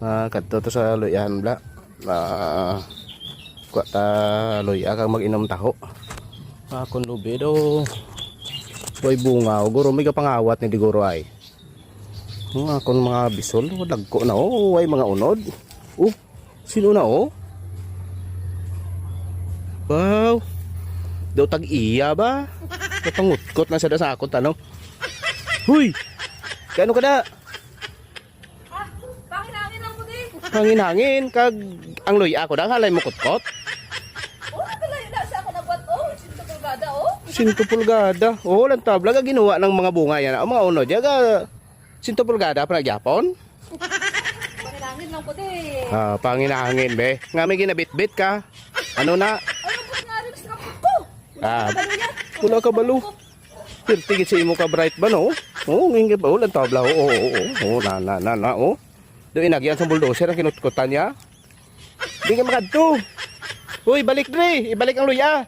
Kadto to sa luyan bla. Kuha ta luya kang mag-inom taho. Kun lubi do. Boy bunga, guro may kapangawat ni diguro ay. Kun mga bisol, dagko na ay mga unod. Sino na Wow. Daw tag-iya ba? Kapangutkot na siya sa akon tanong. Huy! Kano ka na? Panghinangin lang mo din. Hangin-hangin. Kag ang luya ako na, halay mo kutkot. Nakalayo na sa ako nagbuhat. 100 pulgada, 100 pulgada. Lang tabla ka ginawa ng mga bunga yan. Ang mga unod, yaga 100 pulgada pa nagyapon. Panghinangin lang po din. Panginahangin be. Nga may ginabit-bit ka. Ano na? Ano po nga rin sa kapot ko? Wala ka balo. Tigit sa imo ka bright ba no? Ngayon ba? Lang tabla. Na. Doon inagyan sa bulldozer ang kinutkutan niya. Hindi ka makadto. Uy, balik dre. Ibalik ang luya.